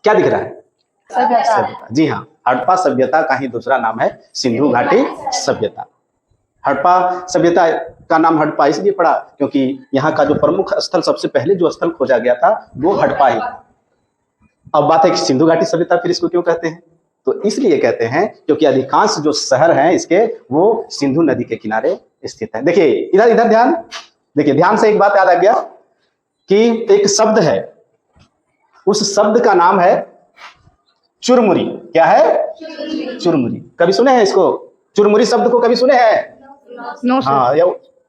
क्या दिख रहा है? सभ्यता। जी हाँ, हड़प्पा सभ्यता का ही दूसरा नाम है सिंधु घाटी सभ्यता। हड़प्पा सभ्यता का नाम हड़प्पा इसलिए पड़ा क्योंकि यहाँ का जो प्रमुख स्थल, सबसे पहले जो स्थल खोजा गया था वो हड़प्पा ही। अब बात है कि सिंधु घाटी सभ्यता फिर इसको क्यों कहते हैं? तो इसलिए कहते हैं क्योंकि अधिकांश जो शहर हैं इसके वो सिंधु नदी के किनारे स्थित है। देखिए इधर इधर ध्यान, देखिए ध्यान से एक बात याद आ गया कि एक शब्द है, उस शब्द का नाम है चुरमुरी। क्या है? चुरमुरी। कभी सुने हैं इसको? चुरमुरी शब्द को कभी सुने हैं? हाँ,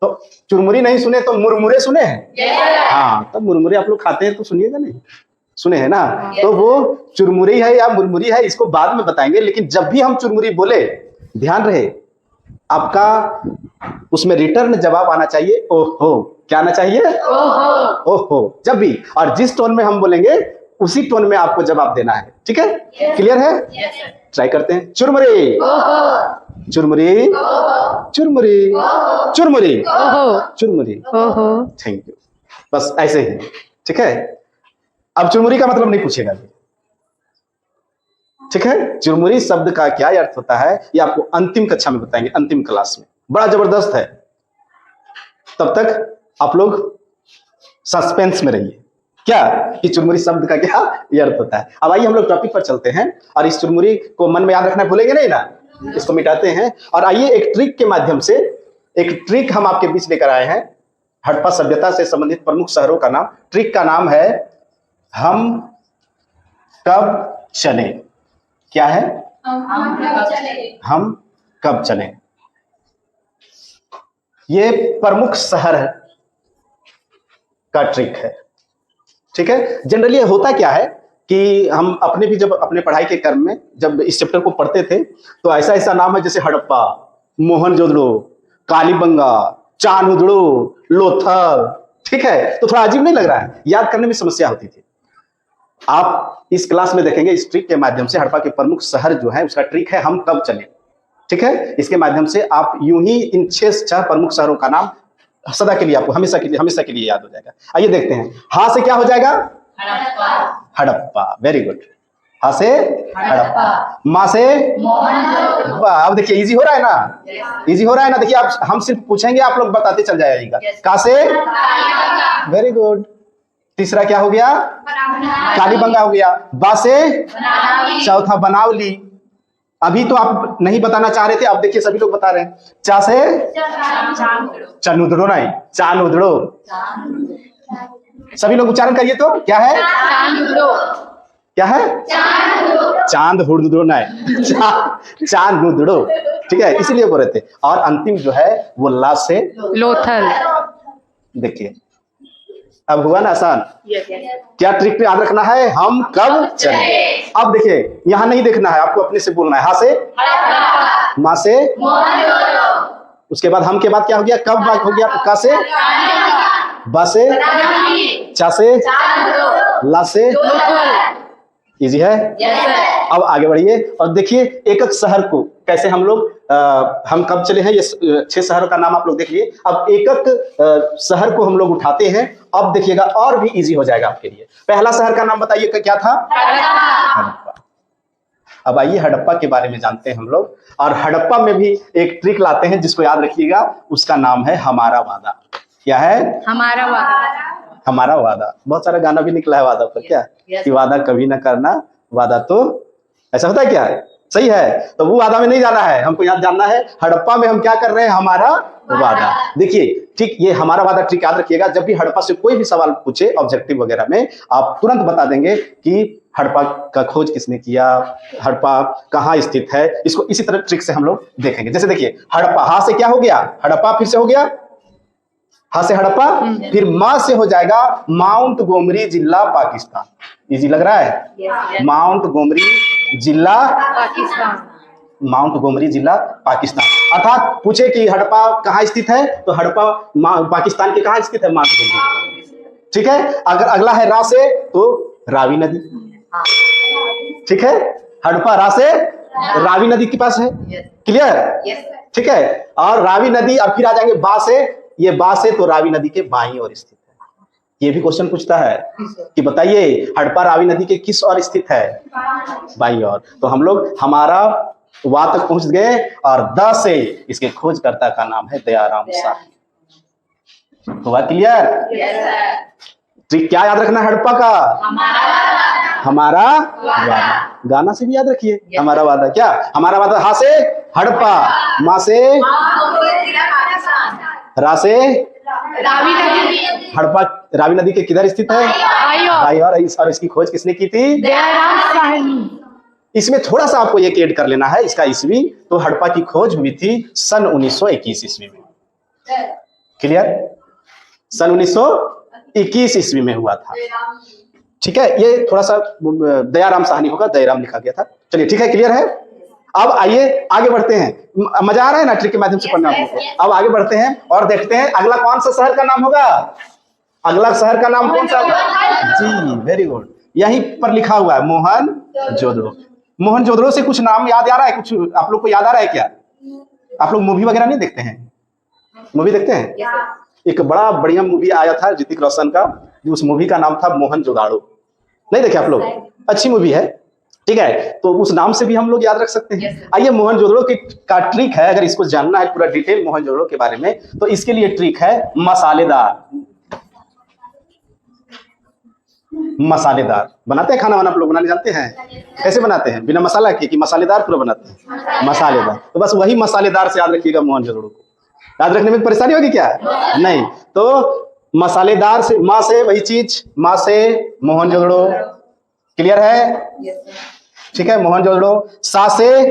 तो चुरमुरी नहीं सुने तो मुरमुरे सुने हैं? हाँ, तो मुरमुरे आप लोग खाते हैं तो सुनिएगा नहीं, सुने हैं ना? तो वो चुरमुरी है या मुरमुरी है इसको बाद में बताएंगे, लेकिन जब भी हम चुरमुरी बोले ध्यान रहे आपका उसमें रिटर्न जवाब आना चाहिए ओहो। क्या आना चाहिए? ओहो। ओहो जब भी, और जिस टोन में हम बोलेंगे उसी टोन में आपको जवाब देना है। ठीक है? क्लियर है? ट्राई करते हैं। चुरमुरी, चुरमुरी, चुरमुरी, चुरमुरी, चुरमुरी। Thank you. बस ऐसे ही। ठीक है? अब चुरमुरी का मतलब नहीं पूछेगा। ठीक है? चुरमुरी शब्द का क्या अर्थ होता है ये आपको अंतिम कक्षा में बताएंगे, अंतिम क्लास में। बड़ा जबरदस्त है, तब तक आप लोग सस्पेंस में रहिए क्या कि चुरमुरी शब्द का क्या ये अर्थ होता है। अब आइए हम लोग टॉपिक पर चलते हैं, और इस चुरमुरी को मन में याद रखना भूलेंगे नहीं ना, इसको मिटाते हैं। और आइए एक ट्रिक के माध्यम से, एक ट्रिक हम आपके बीच लेकर आए हैं। हड़प्पा सभ्यता से संबंधित प्रमुख शहरों का नाम, ट्रिक का नाम है हम कब चले। क्या है? हम कब चले। ये प्रमुख शहर का ट्रिक है। ठीक है? जनरली होता क्या है कि हम अपने भी जब अपने पढ़ाई के क्रम में जब इस चैप्टर को पढ़ते थे तो ऐसा ऐसा नाम है जैसे हड़प्पा, मोहनजोदड़ो, कालीबंगा, चान्होदड़ो, लोथल। ठीक है? तो थोड़ा अजीब नहीं लग रहा है? याद करने में समस्या होती थी। आप इस क्लास में देखेंगे इस ट्रिक के माध्यम से हड़प्पा के प्रमुख शहर जो है उसका ट्रिक है हम कब चले। ठीक है? इसके माध्यम से आप यूं ही इन 6 प्रमुख शहरों का नाम सदा के लिए, आपको हमेशा के लिए याद हो जाएगा। आइए देखते हैं। हा से क्या हो जाएगा? हड़प्पा। Very good. हा से हड़प्पा। मा से वाह। अब देखिए इजी हो रहा है ना, इजी हो रहा है ना। देखिए आप, हम सिर्फ पूछेंगे आप लोग बताते चल जाइएगा। का से? Very good. तीसरा क्या हो गया? कालीबंगा हो गया। बा से? चौथा बनावली। अभी तो आप नहीं बताना चाह रहे थे, अब देखिए सभी लोग बता रहे हैं। चा से? चनुदड़ो नहीं, चानुदड़ो। सभी लोग उच्चारण करिए तो क्या है? क्या है? चांद हुड़दड़ो नहीं, चांदुदड़ो। ठीक है? इसीलिए बोल रहे थे। और अंतिम जो है वो ला से लोथल। देखिए अब हुआ ना आसान। क्या ट्रिक याद रखना है? हम कब चले। अब देखिए यहां नहीं देखना है, आपको अपने से बोलना है। हा से? मा से? उसके बाद हम के बाद क्या हो गया? कब हो गया? का से? बा से? चा से? ला से? इजी है? अब आगे बढ़िए और देखिए एक एक शहर को कैसे हम लोग हम कब चले हैं। ये 6 शहरों का नाम आप लोग देखिए। अब एक एक शहर को हम लोग उठाते हैं। अब देखिएगा और भी इजी हो जाएगा आपके लिए। पहला शहर का नाम बताइए क्या था? हड़प्पा। अब आइए हड़प्पा के बारे में जानते हैं हम लोग। और हड़प्पा में भी एक ट्रिक लाते हैं जिसको याद रखिएगा, उसका नाम है हमारा वादा। क्या है? हमारा वादा। हमारा वादा। बहुत सारा गाना भी निकला है वादा पर। क्या कि वादा कभी ना करना, वादा तो ऐसा होता है। क्या है? सही है? तो वो वादा में नहीं जाना है, हमको याद जानना है हड़प्पा में हम क्या कर रहे हैं, हमारा वादा। देखिए ठीक, ये हमारा वादा ट्रिक याद रखिएगा। जब भी हड़प्पा से कोई भी सवाल पूछे ऑब्जेक्टिव वगैरह में, आप तुरंत बता देंगे कि हड़प्पा का खोज किसने किया, हड़प्पा कहाँ स्थित है। इसको इसी तरह ट्रिक से हम लोग देखेंगे। जैसे देखिए हड़प्पा, हा से क्या हो गया? हड़प्पा। फिर से हो गया हा से हड़प्पा। फिर मा से हो जाएगा माउंट गोमरी जिला पाकिस्तान। इजी लग रहा है? माउंट गोमरी जिला पाकिस्तान। माउंट गोमरी जिला पाकिस्तान। अर्थात पूछे कि हड़प्पा कहाँ स्थित है तो हड़प्पा पाकिस्तान के कहाँ स्थित है? माउंट गोमरी। ठीक है? अगर अगला है रा से तो रावी नदी। ठीक है? हड़प्पा रा से रावी नदी के पास है। क्लियर? ठीक है? और रावी नदी, अब फिर आ जाएंगे बा से। ये बा से तो रावी नदी के बाईं ओर स्थित है। ये भी क्वेश्चन पूछता है कि बताइए हड़प्पा रावी नदी के किस ओर स्थित है? बाईं ओर। तो हम लोग हमारा वा तक पहुंच गए और द से इसके खोजकर्ता का नाम है दयाराम शाही। हुआ क्लियर? ट्रिक क्या याद रखना है हड़प्पा का? हमारा वादा। गाना से भी याद रखिए हमारा वादा। क्या हमारा वादा? हा से हड़प्पा, मा से रा से हड़प्पा रावी नदी के किधर स्थित है? बाईं ओर। और इसकी खोज किसने की थी? दयाराम शाही। इसमें थोड़ा सा आपको एक ऐड कर लेना है इसका ईस्वी। तो हड़प्पा की खोज हुई थी सन 1921 ईस्वी में। क्लियर? सन 1921 ईस्वी में हुआ था। ठीक है, ये थोड़ा सा दयाराम साहनी होगा, दयाराम लिखा गया था। चलिए ठीक है, क्लियर है। अब आइए आगे बढ़ते हैं। मजा आ रहा है ना ट्रिक के माध्यम से पढ़ने आपको? अब आगे बढ़ते हैं और देखते हैं अगला कौन सा शहर का नाम होगा। अगला शहर का नाम कौन सा? जी वेरी गुड, यहीं पर लिखा हुआ है मोहनजोदड़ो। मोहनजोदड़ो से कुछ नाम याद आ रहा है? कुछ आप लोग को याद आ रहा है क्या? आप लोग मूवी वगैरह नहीं देखते हैं? मूवी देखते हैं? एक बड़ा बढ़िया मूवी आया था ऋतिक रोशन का, उस मूवी का नाम था मोहनजोदड़ो। नहीं देखे आप लोग? अच्छी मूवी है। ठीक है, तो उस नाम से भी हम लोग याद रख सकते हैं। आइए मोहनजोदड़ो का ट्रिक है, अगर इसको जानना है पूरा डिटेल मोहनजोदड़ो के बारे में, तो इसके लिए ट्रिक है मसालेदार। मसालेदार बनाते हैं खाना वाना आप लोग बनाने जानते हैं? कैसे बनाते हैं? बिना मसाला के कि मसालेदार पूरा बनाते हैं? मसालेदार। तो बस वही मसालेदार से याद रखिएगा मोहनजोदड़ो को। याद रखने में परेशानी होगी क्या? नहीं। तो मसालेदार से, माँ से वही चीज, माँ से मोहनजोदड़ो। क्लियर है? ठीक है, मोहनजोदड़ो। सा से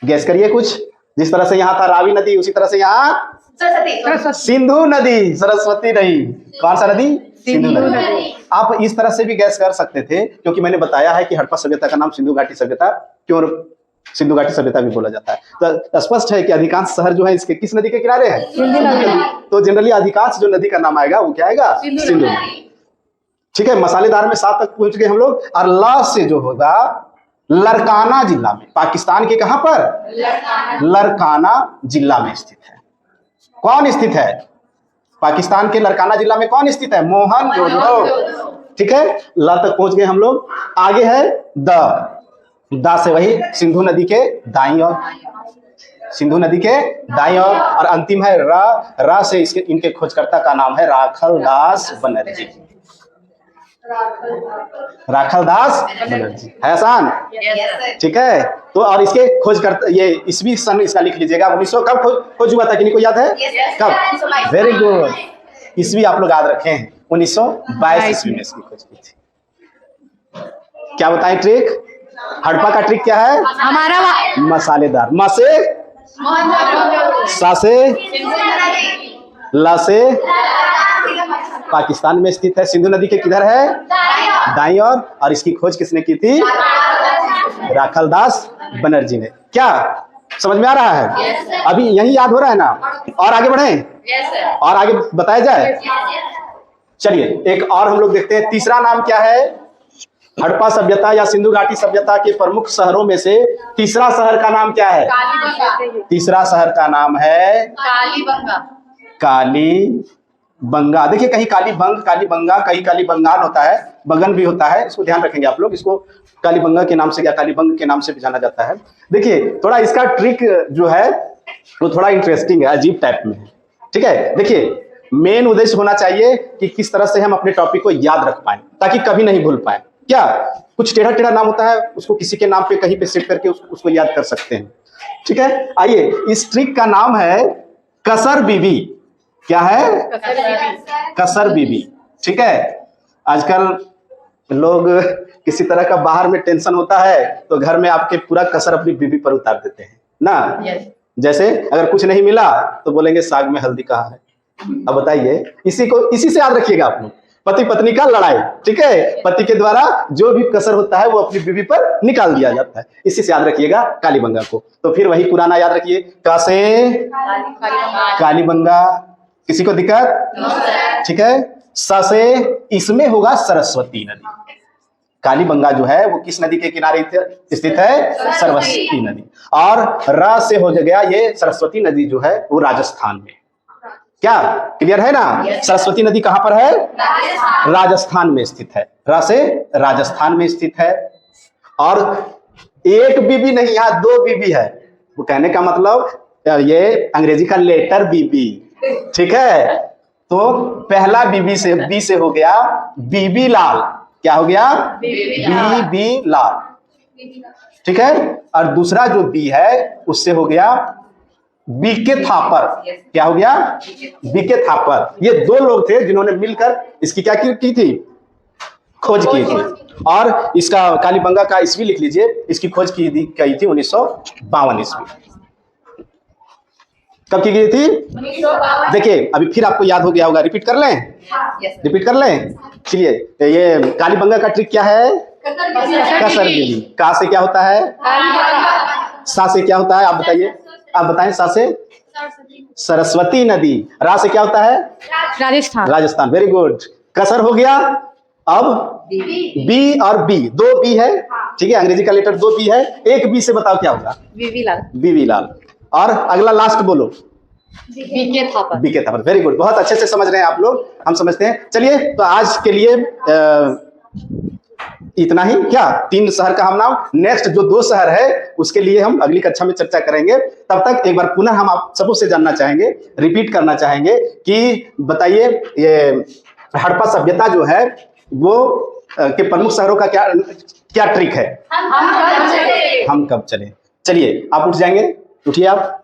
गैस करिए कुछ। जिस तरह से यहाँ था रावी नदी, उसी तरह से यहाँ सिंधु नदी। सरस्वती नहीं, कौन सा नदी? सिंधु नदी। आप इस तरह से भी गैस कर सकते थे, क्योंकि मैंने बताया है कि हड़प्पा सभ्यता का नाम सिंधु घाटी सभ्यता क्यों सिंधु घाटी सभ्यता भी बोला जाता है। तो स्पष्ट है कि अधिकांश शहर जो है इसके किस नदी के किनारे है? सिंधु नदी। तो जनरली अधिकांश जो नदी का नाम आएगा वो क्या आएगा? सिंधु नदी। ठीक है, मसालेदार में 7 तक पहुंच गए हम लोग। और ला से जो होगा लरकाना जिला में, पाकिस्तान के कहां पर? लरकाना जिला में स्थित है। कौन स्थित है? पाकिस्तान के लरकाना जिला में कौन स्थित है? मोहनजोदड़ो। ठीक है, ला तक पहुंच गए हम लोग। आगे है दा से वही सिंधु नदी के दाईं ओर, सिंधु नदी के दाईं ओर। और अंतिम है रा से इसके इनके खोजकर्ता का नाम है राखलदास बनर्जी। राखलदास बनर्जी है आसान? ठीक है। तो और इसके खोजकर्ता ये ईस्वी सन इसका लिख लीजिएगा। 1900 कब खोज हुआ था? किन्हीं को याद है कब? वेरी गुड, ईस्वी आप लोग याद रखे हैं। 1922 ईस्वी में इसकी खोज की थी। क्या बताएं ट्रिक? हड़प्पा का ट्रिक क्या है? हमारा मसालेदार। मा से, सा से, ला से पाकिस्तान में स्थित है। सिंधु नदी के किधर है? दाईं ओर। और इसकी खोज किसने की थी? राखलदास बनर्जी ने। क्या समझ में आ रहा है? अभी यही याद हो रहा है ना? और आगे बढ़े और आगे बताया जाए। चलिए एक और हम लोग देखते हैं। तीसरा नाम क्या है? हड़प्पा सभ्यता या सिंधु घाटी सभ्यता के प्रमुख शहरों में से तीसरा शहर का नाम क्या है? तीसरा शहर का नाम है कालीबंगा। देखिए कहीं कालीबंग, कालीबंगा, कहीं कालीबंगान होता है, बंगन भी होता है। इसको ध्यान रखेंगे आप लोग। इसको कालीबंगा के नाम से या कालीबंग के नाम से भी जाना जाता है। देखिए थोड़ा इसका ट्रिक जो है वो थोड़ा इंटरेस्टिंग है, अजीब टाइप में है। ठीक है, देखिए मेन उद्देश्य होना चाहिए कि किस तरह से हम अपने टॉपिक को याद रख पाए ताकि कभी नहीं भूल पाए। क्या कुछ टेढ़ा टेढ़ा नाम होता है, उसको किसी के नाम पे कहीं पे सेट करके उसको याद कर सकते हैं। ठीक है, आइए इस ट्रिक का नाम है कसर बीबी। क्या है? कसर बीबी। ठीक है, आजकल लोग किसी तरह का बाहर में टेंशन होता है तो घर में आपके पूरा कसर अपनी बीबी पर उतार देते हैं ना। जैसे अगर कुछ नहीं मिला तो बोलेंगे साग में हल्दी कहाँ है। अब बताइए, इसी से याद रखिएगा आप लोग, पति पत्नी का लड़ाई। ठीक है, पति के द्वारा जो भी कसर होता है वो अपनी बीवी पर निकाल दिया जाता है। इसी से याद रखिएगा कालीबंगा को। तो फिर वही पुराना याद रखिए, कासे कालीबंगा। किसी को दिक्कत? ठीक है। सा से इसमें होगा सरस्वती नदी। कालीबंगा जो है वो किस नदी के किनारे स्थित है? सरस्वती नदी। और रा से हो गया ये सरस्वती नदी जो है वो राजस्थान में। क्या क्लियर है ना? सरस्वती नदी कहां पर है? राजस्थान में स्थित है। रा से राजस्थान में स्थित है। और एक बीबी नहीं, यहाँ 2 बीबी है। वो कहने का मतलब ये अंग्रेजी का लेटर बीबी, ठीक है। तो पहला बीबी से बी से हो गया बीबी लाल। क्या हो गया? बीबी लाल, ठीक है। और दूसरा जो बी है उससे हो गया बीके थापर। क्या हो गया? बीके थापर। ये 2 लोग थे जिन्होंने मिलकर इसकी क्या की थी? खोज की थी। और इसका कालीबंगा का ईस्वी लिख लीजिए। इसकी खोज की थी 1952 ईस्वी। कब की गई थी? देखिए अभी फिर आपको याद हो गया होगा, रिपीट कर लें? रिपीट कर लें, चलिए। ये कालीबंगा का ट्रिक क्या है? कसर बीबी। का से क्या होता है? सा से क्या होता है? आप बताइए, आप बताएं। सा से सरस्वती नदी। रा से क्या होता है? राजस्थान। Rajasthan, very good. कसर हो गया। अब बी और बी, 2 बी है, ठीक है। अंग्रेजी का लेटर 2 बी है। एक बी से बताओ क्या होगा? बीवी लाल। बीवी लाल। और अगला लास्ट बोलो। B K Thapar. B K Thapar, very good. बहुत अच्छे से समझ रहे हैं आप लोग, हम समझते हैं। चलिए तो आज के लिए इतना ही। क्या 3 शहर का हम नाम, नेक्स्ट जो 2 शहर है उसके लिए हम अगली कक्षा में चर्चा करेंगे। तब तक एक बार पुनः हम आप सबों से जानना चाहेंगे, रिपीट करना चाहेंगे कि बताइए ये हड़प्पा सभ्यता जो है वो के प्रमुख शहरों का क्या क्या ट्रिक है? हम कब चले। चलिए आप उठ जाएंगे, उठिए आप।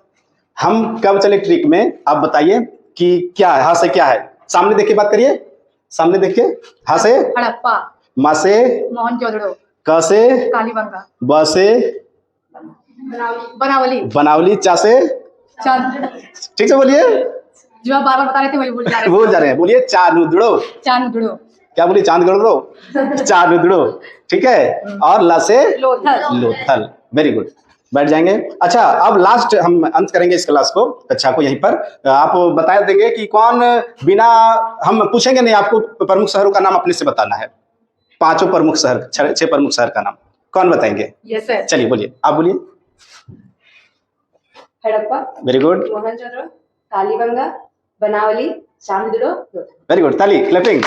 हम कब चले ट्रिक में आप बताइए कि क्या है? हाँ से क्या है? सामने देख के बात करिए, सामने देख के। हाँ से हड़प्पा। मा से मोहनजोदड़ो। क से कालीबंगा। ब से बनावली। बनावली। चा से चांद। ठीक से बोलिए, जो आप बार-बार बता रहे थे वही भूल जा रहे थे। भूल जा रहे हैं। बोलिए चानुदड़ो। चांदड़ो। क्या बोलिए? चांदगढ़ो, चानुदड़ो, ठीक है। और ला से लोथल। Lothal, very good. बैठ जाएंगे। अच्छा अब लास्ट हम अंत करेंगे इस क्लास को, कक्षा को यहीं पर। आप बता देंगे कि कौन बिना, हम पूछेंगे नहीं, आपको प्रमुख शहरों का नाम अपने से बताना है। 5 प्रमुख शहर, 6 प्रमुख शहर का नाम कौन बताएंगे? Yes sir. चलिए बोलिए, आप बोलिए। Harappa, very good, Mohenjodaro, Kalibangan, Banawali, Chanhudaro. Very good. ताली, क्लैपिंग।